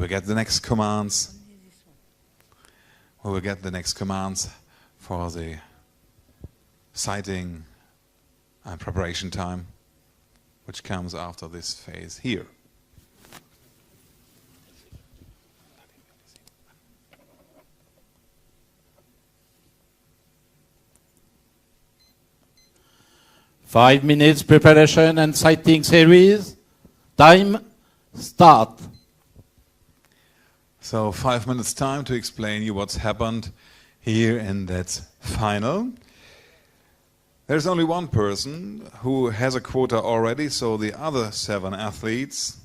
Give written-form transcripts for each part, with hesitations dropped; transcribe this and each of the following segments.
will get the next commands. We will get the next commands for the sighting and preparation time, which comes after this phase here. Five minutes preparation and sighting series. Time, start. So 5 minutes time to explain you what's happened here in that final. There's only one person who has a quota already, so the other 7 athletes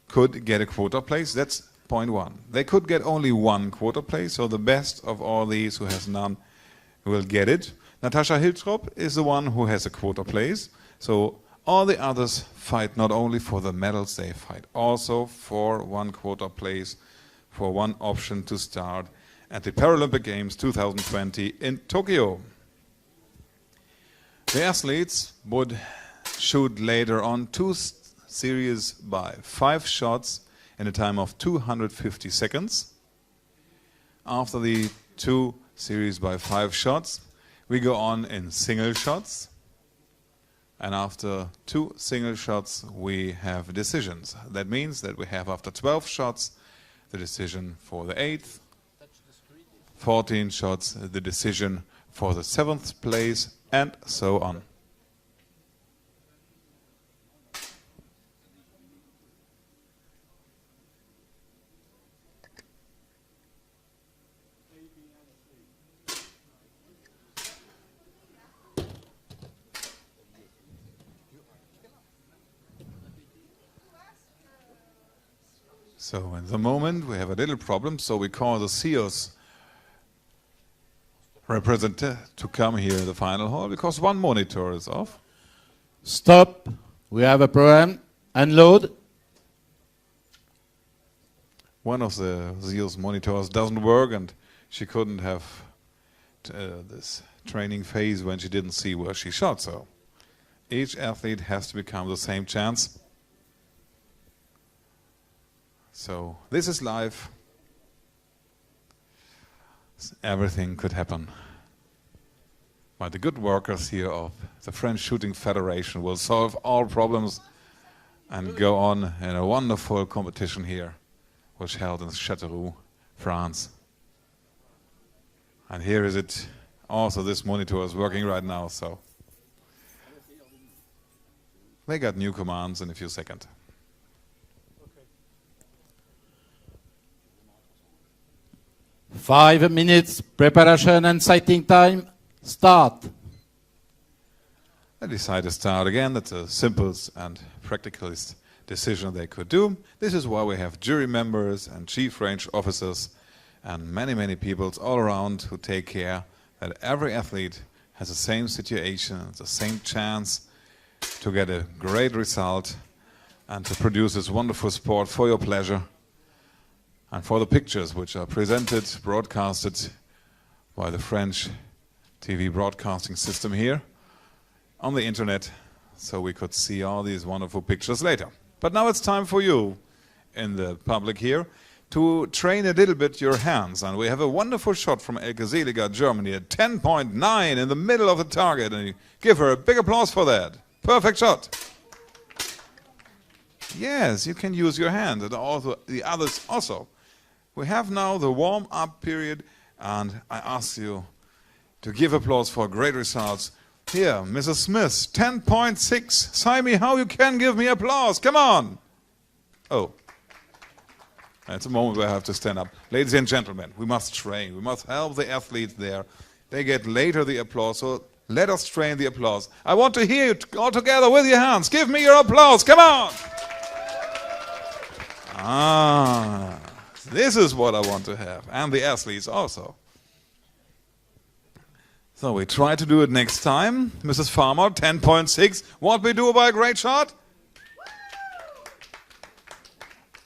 could get a quota place. That's point 1. They could get only 1 quota place, so the best of all these who has none will get it. Natascha Hiltrop is the one who has a quota place, so all the others fight not only for the medals, they fight also for 1 quota place, for 1 option to start at the Paralympic Games 2020 in Tokyo. The athletes would shoot later on 2 series by 5 shots in a time of 250 seconds. After the 2 series by 5 shots, we go on in single shots. And after 2 single shots, we have decisions. That means that we have, after 12 shots, the decision for the 8th, 14 shots, the decision for the 7th place, and so on. So in the moment we have a little problem, so we call the CEO's representative to come here in the final hall because 1 monitor is off. Stop. We have a problem. Unload. One of the CEO's monitors doesn't work, and she couldn't have this training phase when she didn't see where she shot. So each athlete has to become the same chance. So this is live. Everything could happen. But the good workers here of the French Shooting Federation will solve all problems and go on in a wonderful competition here, which held in Châteauroux, France. And here is it. Also, this monitor is working right now, so they got new commands in a few seconds. 5 minutes preparation and sighting time. Start. They decide to start again. That's the simplest and practicalist decision they could do. This is why we have jury members and chief range officers and many people all around who take care that every athlete has the same situation, the same chance to get a great result and to produce this wonderful sport for your pleasure. And for the pictures which are presented, broadcasted by the French TV broadcasting system here on the internet, so we could see all these wonderful pictures later. But now it's time for you in the public here to train a little bit your hands. And we have a wonderful shot from Elke Seliger, Germany, at 10.9 in the middle of the target. And you give her a big applause for that. Perfect shot. Yes, you can use your hand, and also the others also. We have now the warm-up period, and I ask you to give applause for great results. Here, Mrs. Smith, 10.6. Simon, how you can give me applause? Come on. Oh, it's a moment where I have to stand up. Ladies and gentlemen, we must train. We must help the athletes there. They get later the applause, so let us train the applause. I want to hear you all together with your hands. Give me your applause. Come on. This is what I want to have, and the athletes also. So we try to do it next time. Mrs. Farmer, 10.6. What we do by a great shot?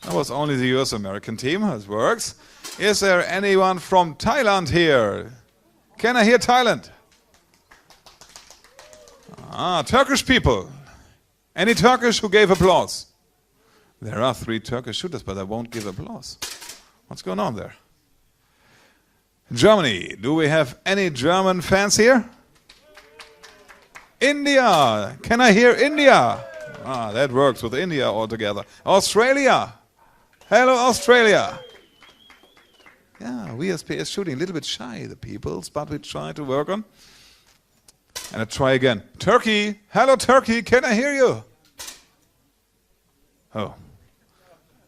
That was only the US-American team. It works. Is there anyone from Thailand here? Can I hear Thailand? Turkish people. Any Turkish who gave applause? There are 3 Turkish shooters, but I won't give applause. What's going on there? Germany. Do we have any German fans here? India. Can I hear India? Ah, that works with India altogether. Australia. Hello, Australia. Yeah, WSP is shooting a little bit shy, the peoples, but we try to work on. And I try again. Turkey. Hello, Turkey. Can I hear you? Oh.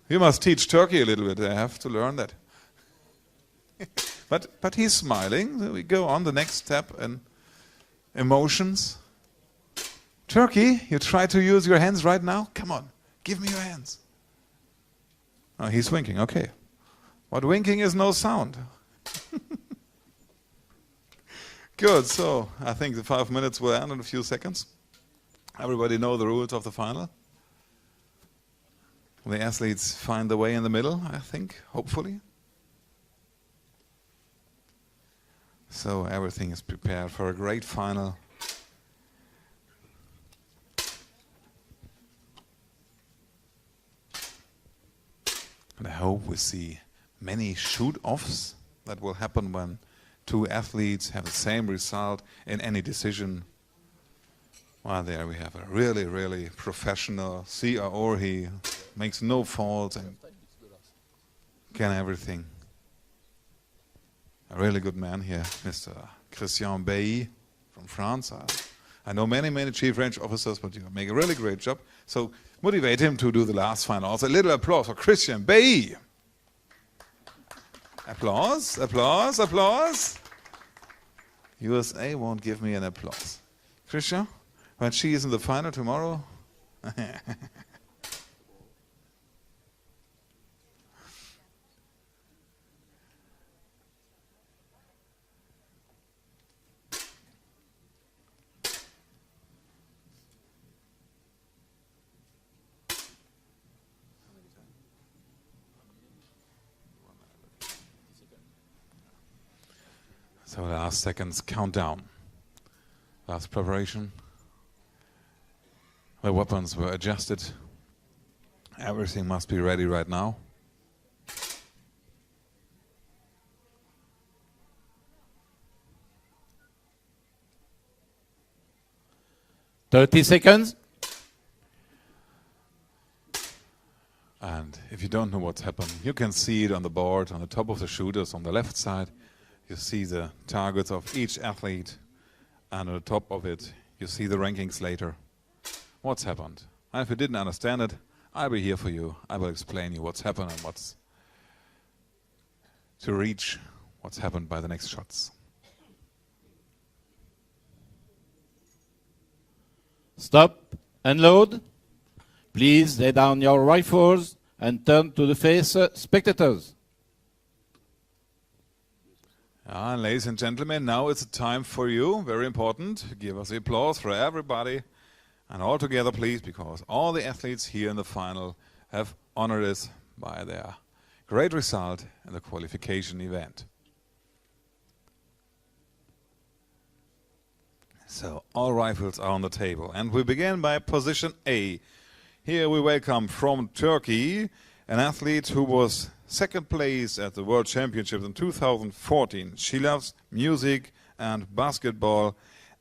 You must teach Turkey a little bit. I have to learn that. But he's smiling. So we go on the next step in emotions. Turkey, you try to use your hands right now? Come on, give me your hands. Oh, he's winking, okay. But winking is no sound. Good, so I think the 5 minutes will end in a few seconds. Everybody know the rules of the final. The athletes find the way in the middle, I think, hopefully. So everything is prepared for a great final. And I hope we see many shoot-offs that will happen when two athletes have the same result in any decision. Well, there we have a really, really professional CRO. He makes no faults and can everything. A really good man here, Mr. Christian Bay from France. I know many, many chief range officers, but you make a really great job. So motivate him to do the last final. Also, a little applause for Christian Bay. Applause, applause, applause. USA won't give me an applause. Christian, when she is in the final tomorrow. So the last seconds countdown. Last preparation. The weapons were adjusted. Everything must be ready right now. "30 seconds. And if you don't know what's happened, you can see it on the board, on the top of the shooters on the left side. You see the targets of each athlete, and on the top of it, you see the rankings later. What's happened? And if you didn't understand it, I'll be here for you. I will explain you what's happened and what's to reach what's happened by the next shots. Stop and load. Please lay down your rifles and turn to the face spectators. And ladies and gentlemen, now it's a time for you, very important. Give us the applause for everybody. And all together, please, because all the athletes here in the final have honored us by their great result in the qualification event. So all rifles are on the table. And we begin by position A. Here we welcome from Turkey an athlete who was second place at the World Championships in 2014. She loves music and basketball,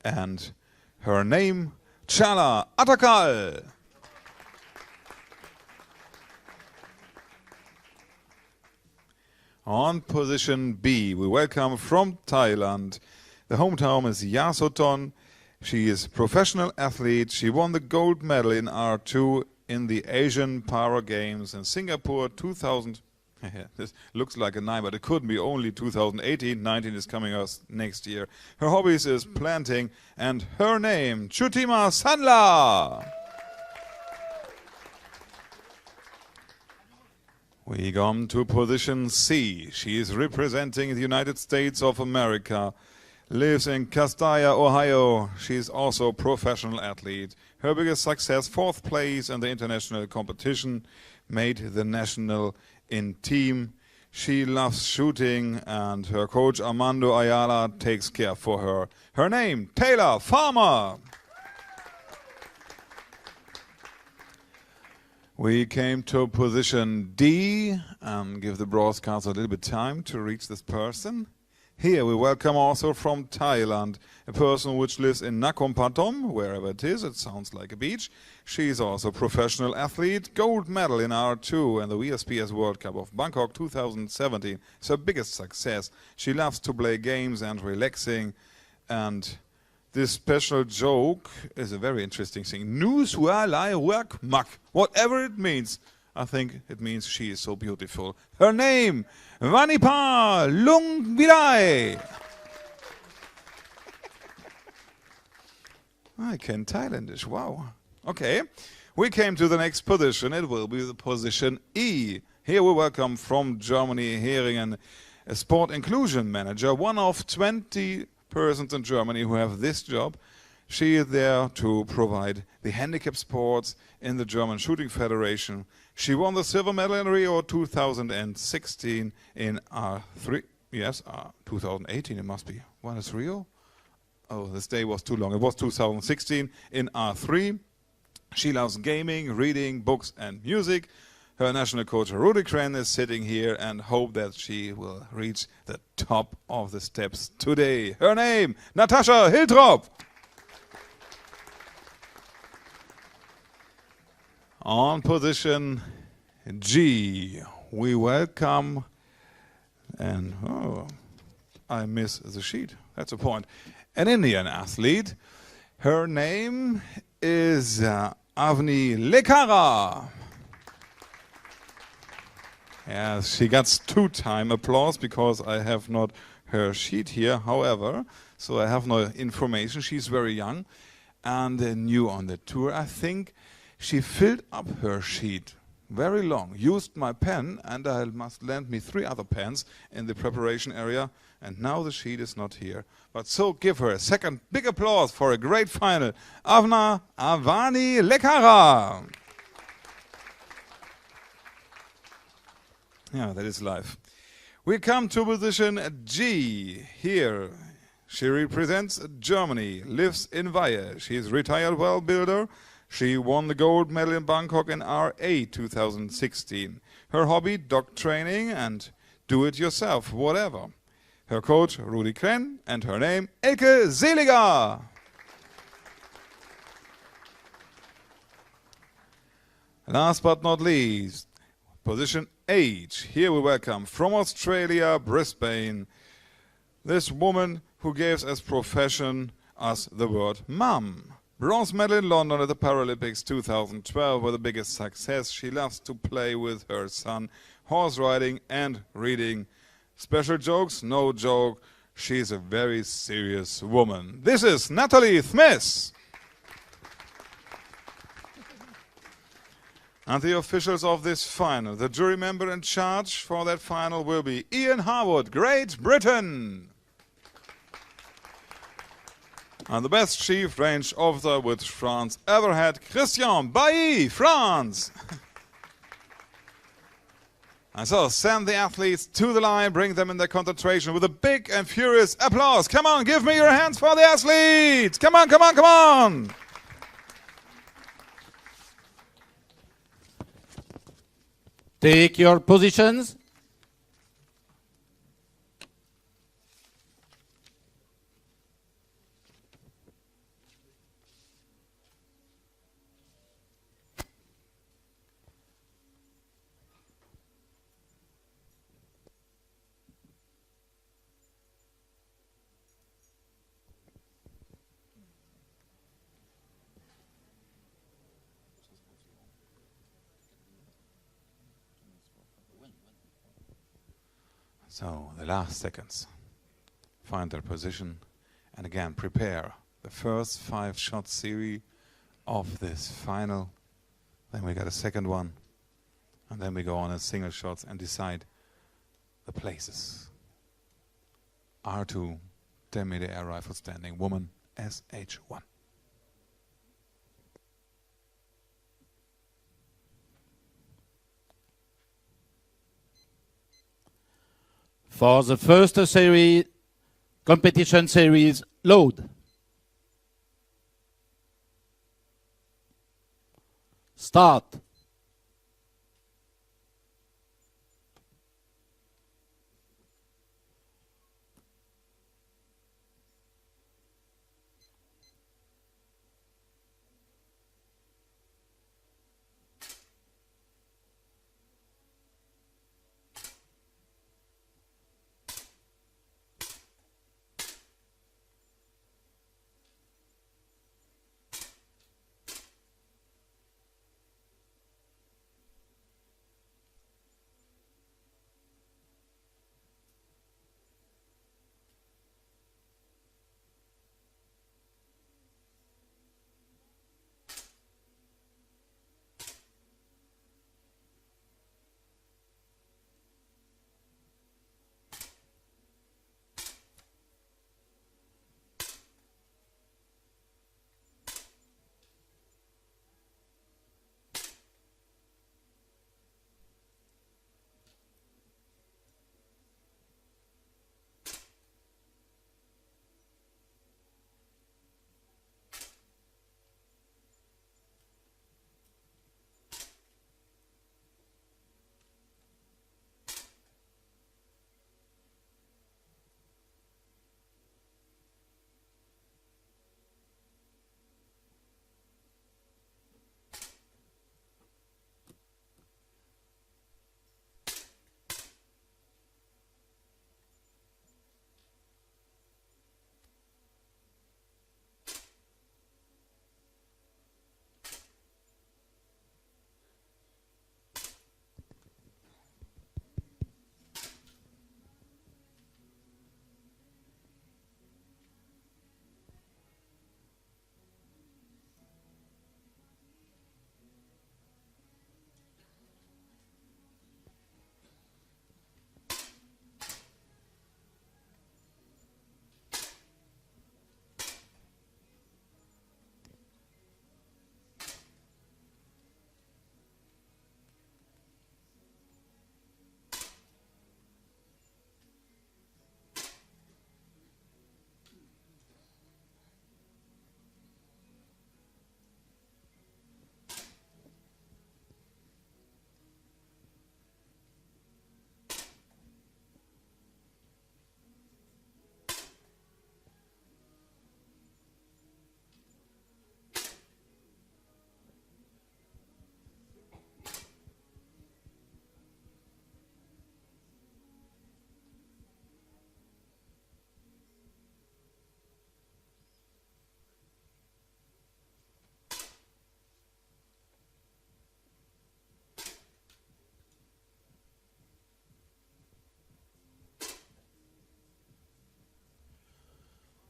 and her name, Chala Atakal. On position B, we welcome from Thailand. The hometown is Yasothon. She is a professional athlete. She won the gold medal in R2 in the Asian Para Games in Singapore 2000. This looks like a 9, but it couldn't be only 2018. 19 is coming us next year. Her hobbies is planting, and her name, Chutima Sanla. We come to position C. She is representing the United States of America. Lives in Castilla, Ohio. She is also a professional athlete. Her biggest success, 4th place in the international competition, made the national in team. She loves shooting, and her coach Armando Ayala takes care for her. Her name, Taylor Farmer. We came to position D and give the broadcast a little bit time to reach this person. Here we welcome also from Thailand a person which lives in Nakhon Pathom, wherever it is. It sounds like a beach. She's also a professional athlete, gold medal in R2 and the VSPS World Cup of Bangkok 2017. It's her biggest success. She loves to play games and relaxing, and this special joke is a very interesting thing. Nu sua lai work mak. Whatever it means, I think it means she is so beautiful. Her name, Vanipa Lungvidai. I can Thailandish, wow. Okay, we came to the next position. It will be the position E. Here we welcome from Germany, Heringen, a sport inclusion manager, one of 20 persons in Germany who have this job. She is there to provide the handicap sports in the German Shooting Federation. She won the silver medal in Rio 2016 in R3. Yes, 2018 it must be. When is Rio? Oh, this day was too long. It was 2016 in R3. She loves gaming, reading, books and music. Her national coach Rudi Kren is sitting here and hope that she will reach the top of the steps today. Her name, Natascha Hiltrop. On position G, we welcome, and oh, I miss the sheet, that's a point, an Indian athlete. Her name is Avni Lekara. Yes, she gets two-time applause because I have not her sheet here, however, so I have no information. She's very young and new on the tour. I think she filled up her sheet very long, used my pen, and I must lend me 3 other pens in the preparation area, and now the sheet is not here. But so give her a second big applause for a great final. Avna Avani Lekara. Yeah, that is life. We come to position G. Here, she represents Germany, lives in Weihe. She is retired well builder. She won the gold medal in Bangkok in R8 2016. Her hobby, dog training and do-it-yourself, whatever. Her coach, Rudi Kren, and her name, Elke Seliger. Last but not least, position H. Here we welcome from Australia, Brisbane, this woman who gave as profession us the word mum. Bronze medal in London at the Paralympics 2012 were the biggest success. She loves to play with her son, horse riding and reading. Special jokes, no joke. She's a very serious woman. This is Natalie Smith. And the officials of this final, the jury member in charge for that final will be Ian Harwood, Great Britain. And the best chief range officer which France ever had, Christian Bailly, France. And so send the athletes to the line, bring them in their concentration with a big and furious applause. Come on, give me your hands for the athletes. Come on, come on, come on. Take your positions. So, the last seconds. Find their position and again prepare the first 5-shot series of this final. Then we got a second one. And then we go on in single shots and decide the places. R2, 10-meter air rifle standing, woman, SH1. For the first series, competition series, load. Start.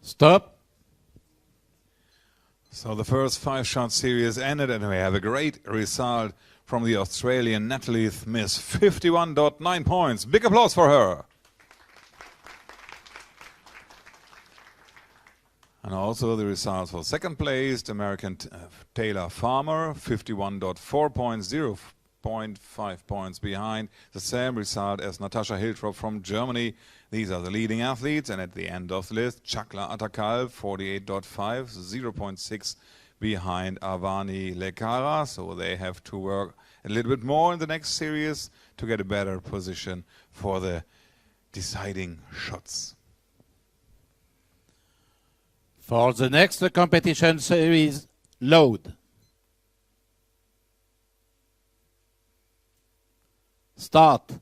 Stop. So the first 5-shot series ended, and we have a great result from the Australian Natalie Smith, 51.9 points. Big applause for her. And also the results for second place, American Taylor Farmer, 51.4 points, 0.5 points behind. The same result as Natascha Hiltrop from Germany. These are the leading athletes. And at the end of the list, Chakla Atakal, 48.5, 0.6 behind Avani Lekara. So they have to work a little bit more in the next series to get a better position for the deciding shots. For the next competition series, load. Start.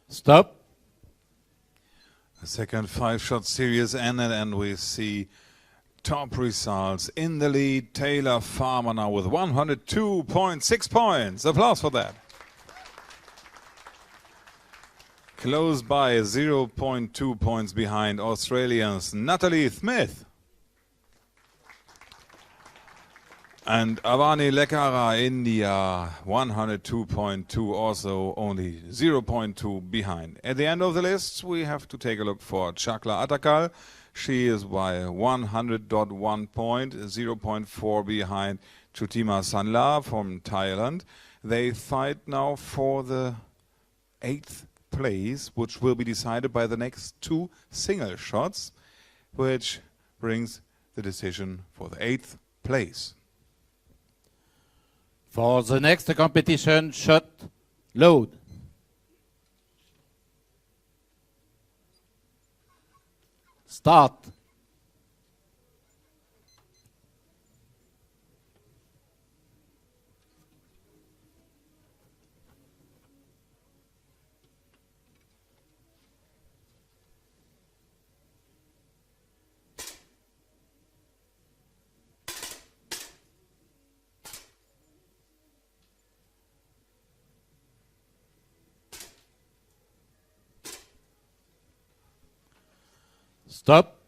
Stop. The second 5-shot series ended, and we see top results. In the lead, Taylor Farmer now with 102.6 points. Applause for that. Close by 0.2 points behind Australians Natalie Smith and Avani Lekara, India, 102.2, also only 0.2 behind. At the end of the list, we have to take a look for Chakla Atakal. She is by 100.1 point, 0.4 behind Chutima Sanla from Thailand. They fight now for the 8th place, which will be decided by the next 2 single shots, which brings the decision for the 8th place. For the next competition, shot, load. Start. Stop.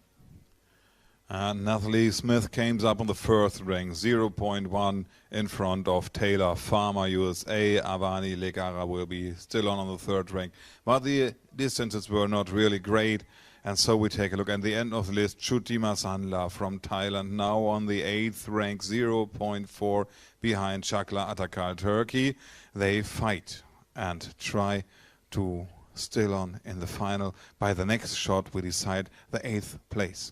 And Nathalie Smith comes up on the first ring, 0.1 in front of Taylor Farmer, USA. Avani Legara will be still on the third ring. But the distances were not really great. And so we take a look at the end of the list. Chutima Sanla from Thailand, now on the 8th rank, 0.4 behind Chakla Atakal, Turkey. They fight and try to still on in the final. By the next shot, we decide the 8th place.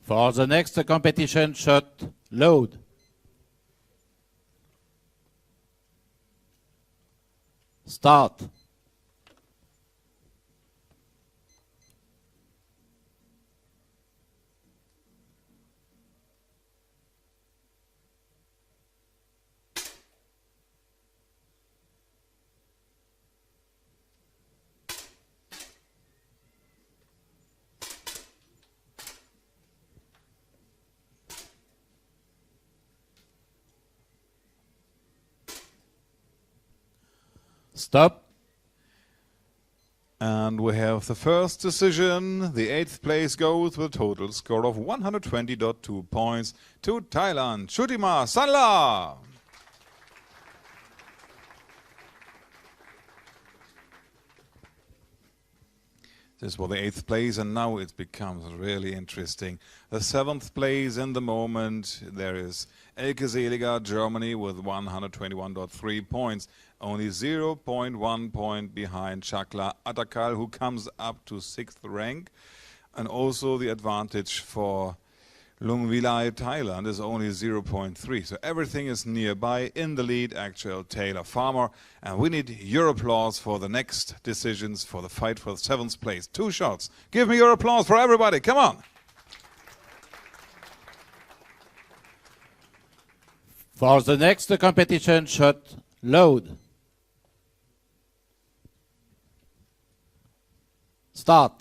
For the next competition, shot, load. Start. Stop. And we have the first decision. The 8th place goes with a total score of 120.2 points to Thailand, Chutima Sanla. This was the 8th place, and now it becomes really interesting. The 7th place in the moment, there is Elke Seliger, Germany, with 121.3 points. Only 0.1 point behind Chakla Atakal, who comes up to 6th rank. And also the advantage for Lungvilai, Thailand, is only 0.3. So everything is nearby. In the lead, actual Taylor Farmer. And we need your applause for the next decisions for the fight for the 7th place. 2 shots. Give me your applause for everybody. Come on. For the next competition, shot, load. Start.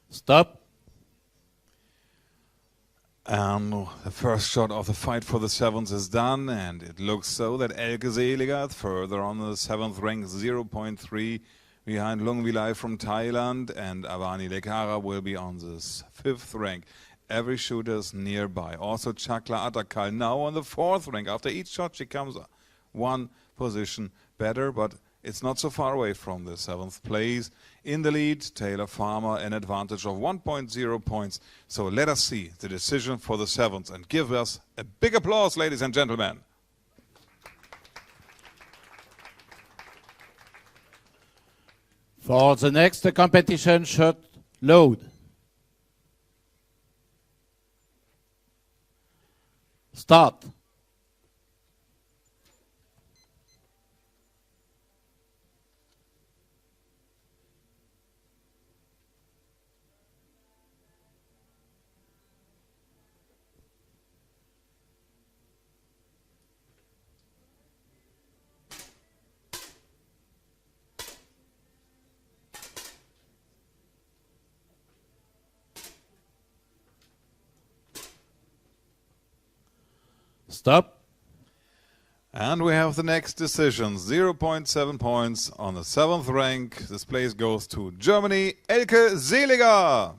Stop. And the first shot of the fight for the 7th is done, and it looks so that Elke Seliger, further on the 7th rank, 0.3 behind Lungvilai from Thailand, and Avani Lekara will be on the 5th rank. Every shooter's nearby. Also Chakla Atakal now on the 4th rank. After each shot she comes 1 position better, but it's not so far away from the 7th place. In the lead, Taylor Farmer, an advantage of 1.0 points. So let us see the decision for the 7th and give us a big applause, ladies and gentlemen. For the next competition, shot, load. Start. Stop. And we have the next decision, 0.7 points on the 7th rank. This place goes to Germany, Elke Seliger.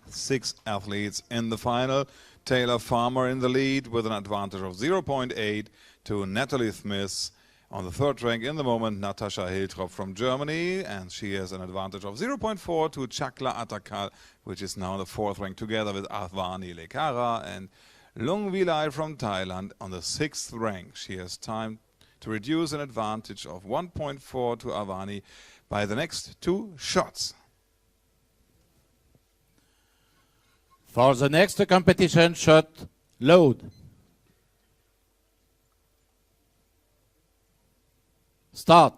Six athletes in the final. Taylor Farmer in the lead with an advantage of 0.8 to Natalie Smith. On the 3rd rank in the moment, Natascha Hiltrop from Germany, and she has an advantage of 0.4 to Chakla Atakal, which is now in the 4th rank together with Avani Lekara and Lung Vilai from Thailand. On the 6th rank, she has time to reduce an advantage of 1.4 to Avani by the next 2 shots. For the next competition shot, load. Start.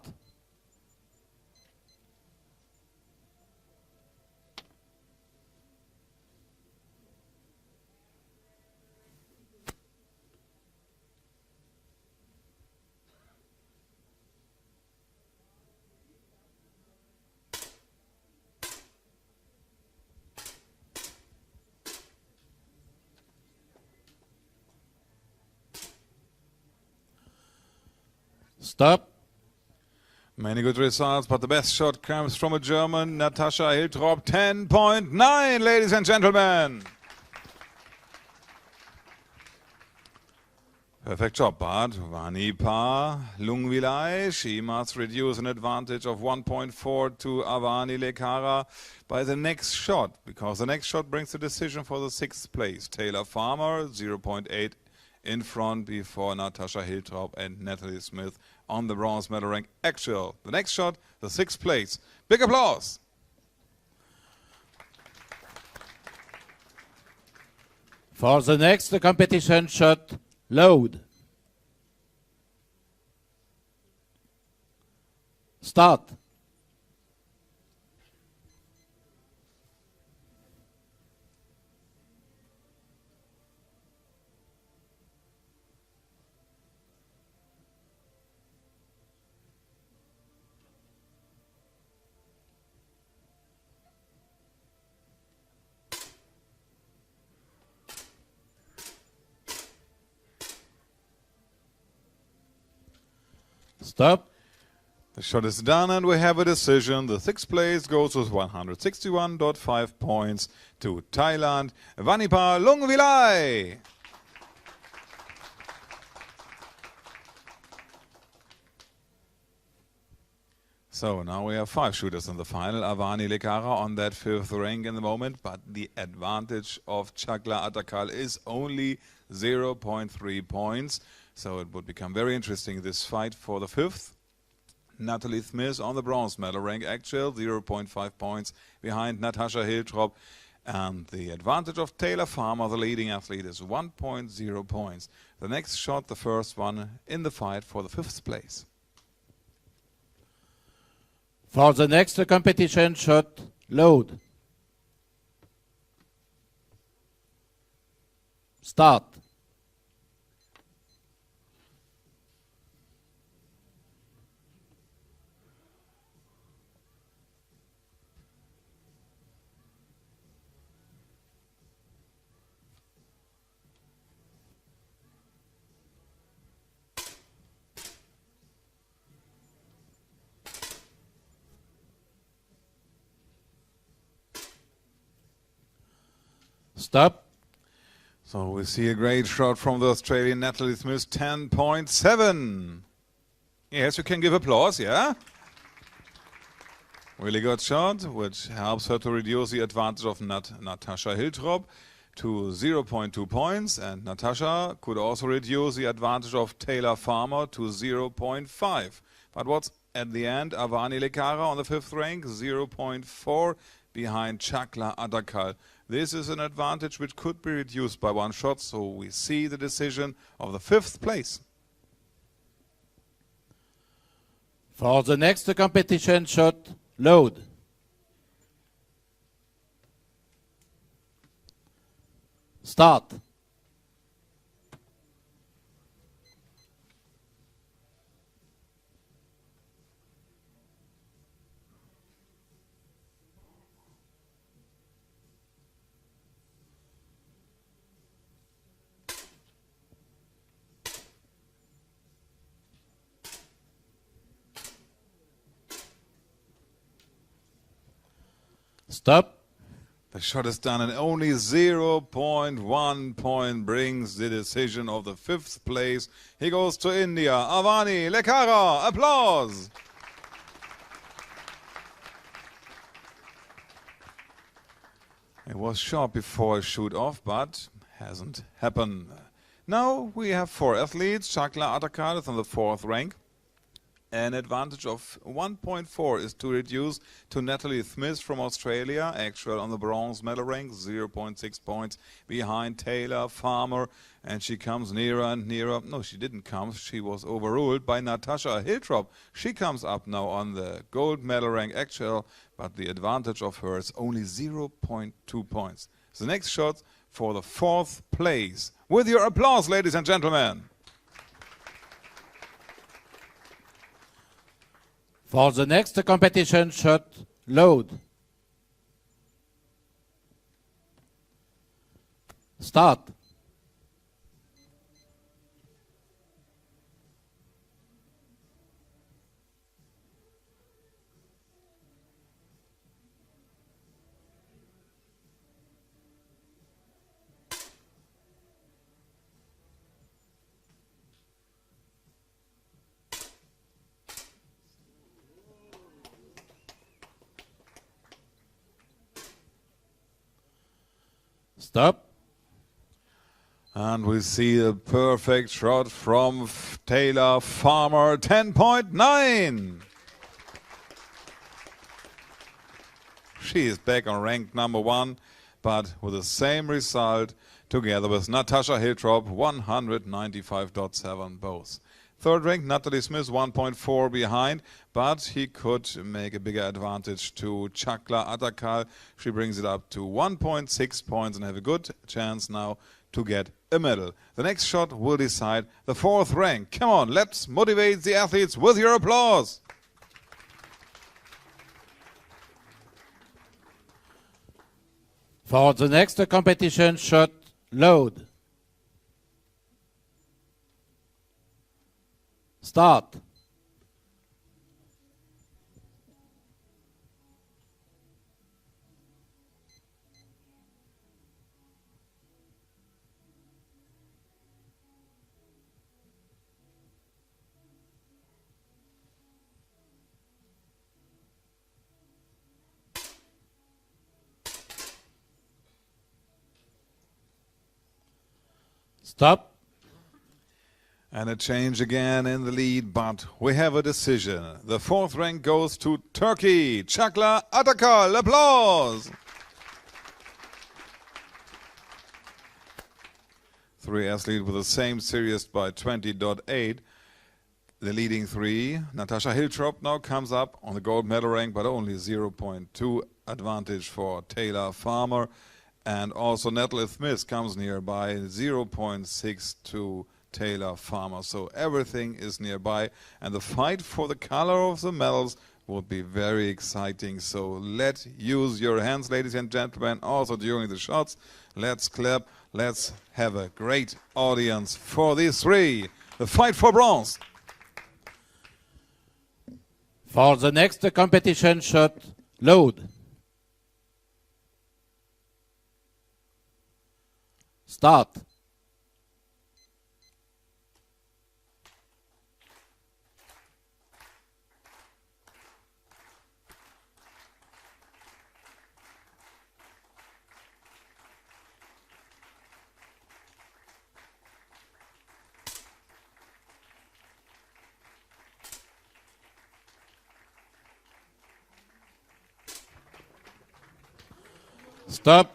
Stop. Many good results, but the best shot comes from a German, Natascha Hiltrop, 10.9, ladies and gentlemen. Perfect job, but Vani Pa Lung Vilai, she must reduce an advantage of 1.4 to Avani Lekara by the next shot, because the next shot brings the decision for the 6th place. Taylor Farmer, 0.8 in front before Natascha Hiltrop and Natalie Smith on the bronze medal rank actual. The next shot, the 6th place. Big applause. For the next competition shot, load. Start. Stop. The shot is done and we have a decision. The 6th place goes with 161.5 points to Thailand, Vanipa Lungvilai. So now we have 5 shooters in the final. Avani Lekara on that 5th rank in the moment, but the advantage of Chakla Atakal is only 0.3 points. So it would become very interesting, this fight for the 5th. Natalie Smith on the bronze medal rank actual, 0.5 points behind Natascha Hiltrop. And the advantage of Taylor Farmer, the leading athlete, is 1.0 points. The next shot, the first one in the fight for the 5th place. For the next competition shot, load. Start. Stop. So we see a great shot from the Australian Natalie Smith, 10.7. Yes, you can give applause, yeah? Really good shot, which helps her to reduce the advantage of Natascha Hiltrop to 0.2 points. And Natascha could also reduce the advantage of Taylor Farmer to 0.5. But what's at the end? Avani Lekara on the 5th rank, 0.4 behind Chakla Atakal. This is an advantage which could be reduced by 1 shot, so we see the decision of the 5th place. For the next competition shot, load. Start. Stop. The shot is done and only 0.1 point brings the decision of the 5th place. He goes to India. Avani Lekara. Applause. It was short before a shoot off, but hasn't happened. Now we have 4 athletes. Chakla Atakal is on the 4th rank. An advantage of 1.4 is to reduce to Natalie Smith from Australia, actual on the bronze medal rank, 0.6 points behind Taylor Farmer, and she comes nearer and nearer. No, she didn't come. She was overruled by Natasha Hiltrop. She comes up now on the gold medal rank actual, but the advantage of her is only 0.2 points. The next shot for the 4th place. With your applause, ladies and gentlemen. For the next competition shot, load. Start. Stop. And we see a perfect shot from Taylor Farmer, 10.9. She is back on rank number 1, but with the same result together with Natasha Hiltrop, 195.7 both. 3rd rank, Natalie Smith, 1.4 behind, but he could make a bigger advantage to Chakla Atakal. She brings it up to 1.6 points and have a good chance now to get a medal. The next shot will decide the 4th rank. Come on, let's motivate the athletes with your applause. For the next competition shot, load. Start. Stop. And a change again in the lead, but we have a decision. The 4th rank goes to Turkey. Chakla Atakal, applause! 3 athletes with the same series by 20.8. The leading 3, Natasha Hiltrop, now comes up on the gold medal rank, but only 0.2 advantage for Taylor Farmer. And also Natalie Smith comes nearby, 0.6 to Taylor Farmer. So everything is nearby, and the fight for the color of the medals would be very exciting. So let's use your hands, ladies and gentlemen, also during the shots. Let's clap. Let's have a great audience for these 3. The fight for bronze. For the next competition shot, load. Start. Stop.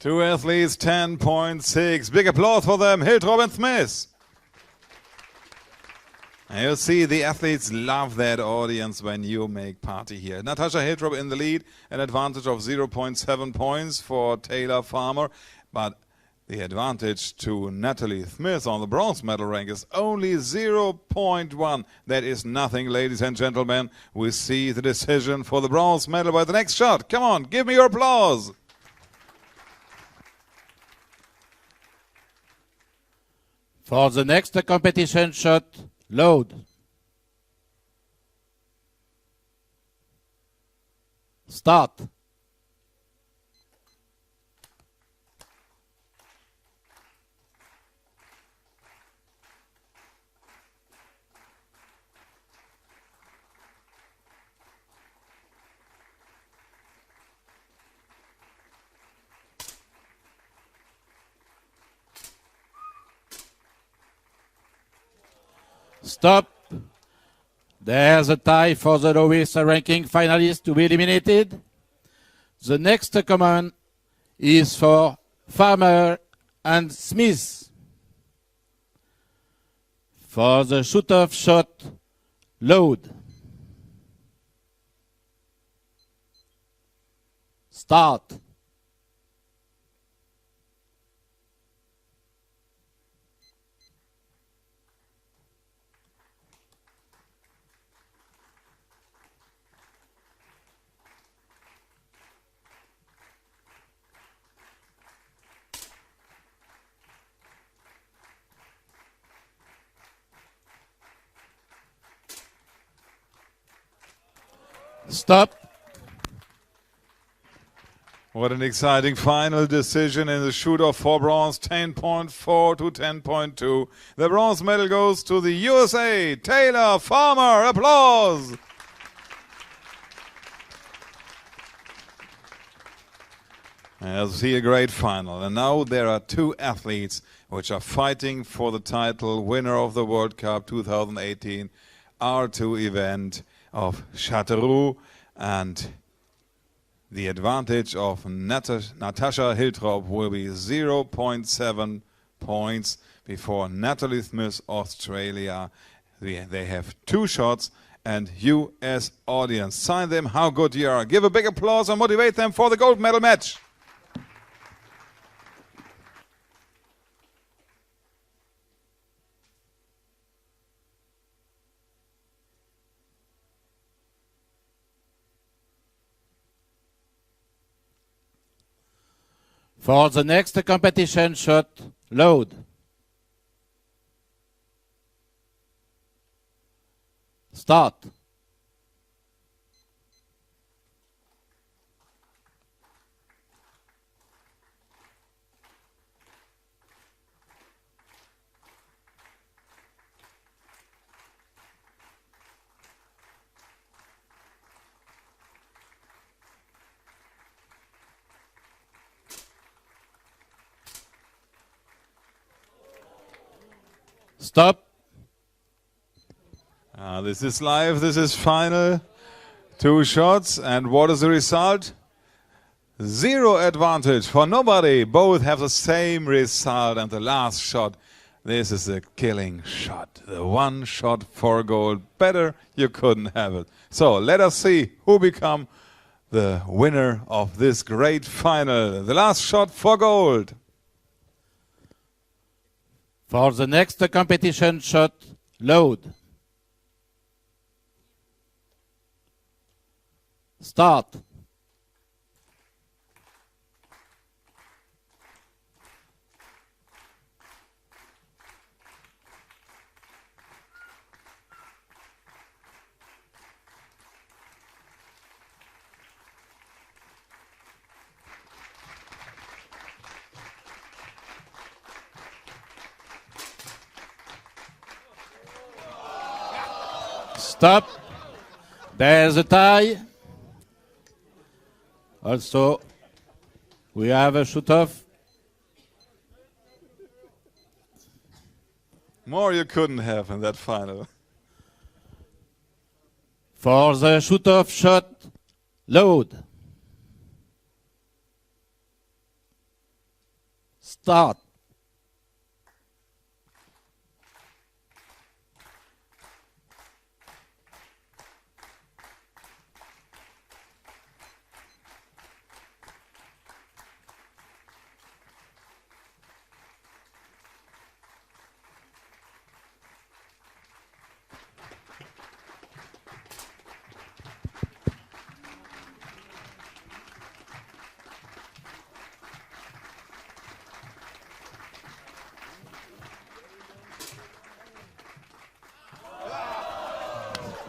2 athletes, 10.6. Big applause for them, Hiltrop and Smith. And you see the athletes love that audience when you make party here. Natasha Hiltrop in the lead, an advantage of 0.7 points for Taylor Farmer. But the advantage to Natalie Smith on the bronze medal rank is only 0.1. That is nothing, ladies and gentlemen. We see the decision for the bronze medal by the next shot. Come on, give me your applause. For the next competition shot, load. Start. Stop. There's a tie for the lowest ranking finalist to be eliminated. The next command is for Farmer and Smith. For the shoot-off shot, load. Start. Stop. What an exciting final decision in the shoot-off for bronze, 10.4 to 10.2. The bronze medal goes to the USA. Taylor Farmer, applause. As we see a great final. And now there are two athletes which are fighting for the title, winner of the World Cup 2018 R2 event of Châteauroux, and the advantage of Natasha Hiltrop will be 0.7 points before Natalie Smith, Australia. They have 2 shots, and you as audience, sign them how good you are. Give a big applause and motivate them for the gold medal match. For the next competition shot, load. Start. Stop. This is live, this is final. 2 shots, and what is the result? 0 advantage for nobody. Both have the same result, and the last shot, this is a killing shot. The 1 shot for gold. Better you couldn't have it. So let us see who become the winner of this great final. The last shot for gold. For the next competition shot, load. Start. Stop. There's a tie. Also, we have a shoot-off. More you couldn't have in that final. For the shoot-off shot, load. Start.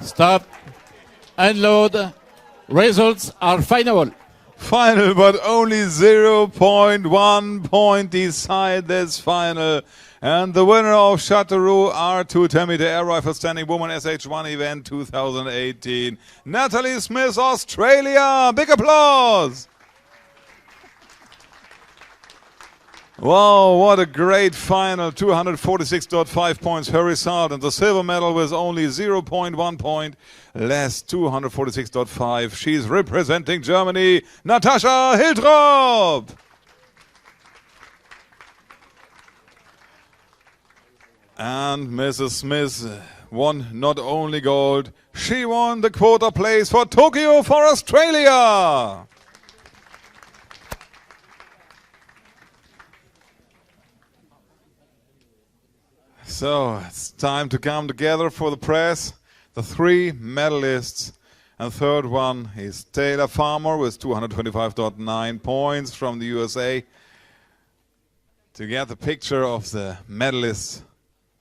Stop. Unload. Results are final. Final, but only 0.1 point decide this final. And the winner of Châteauroux R2 10-meter air rifle standing woman SH1 event 2018, Natalie Smith, Australia. Big applause. Wow, what a great final. 246.5 points her result, and the silver medal with only 0.1 point less, 246.5. She's representing Germany, Natascha Hiltrop. And Mrs. Smith won not only gold, she won the quota place for Tokyo for Australia. So it's time to come together for the press. The three medalists, and the third one is Taylor Farmer with 225.9 points from the USA. To get the picture of the medalists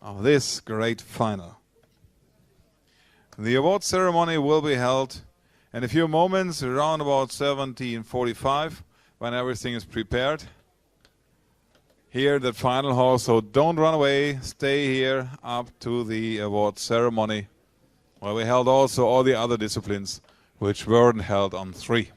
of this great final. The award ceremony will be held in a few moments, around about 17:45, when everything is prepared. Here at the final hall, so don't run away, stay here up to the award ceremony, where we held also all the other disciplines which weren't held on 3.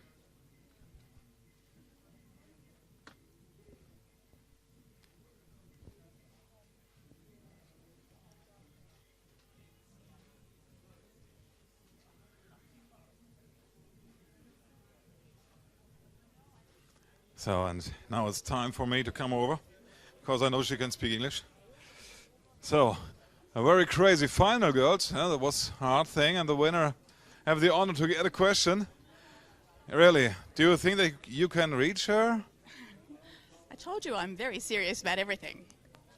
So, and now it's time for me to come over, because I know she can speak English. So, a very crazy final, girls. That was a hard thing, and the winner have the honor to get a question. Really, do you think that you can reach her? I told you I'm very serious about everything.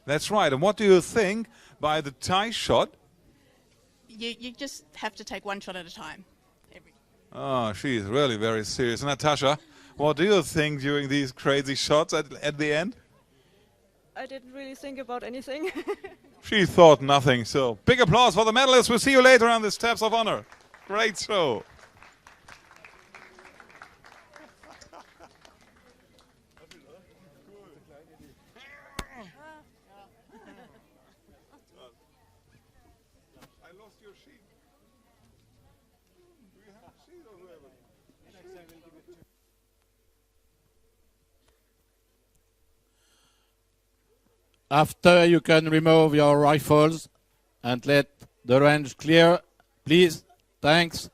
That's right. And what do you think by the tie shot? You just have to take one shot at a time. Oh, she's really very serious. Natascha, what do you think during these crazy shots at the end? I didn't really think about anything. She thought nothing. So big applause for the medalists. We'll see you later on the steps of honor. Great show. I lost your sheet. Do you have a sheet or whoever? After you can remove your rifles and let the range clear, please. Thanks.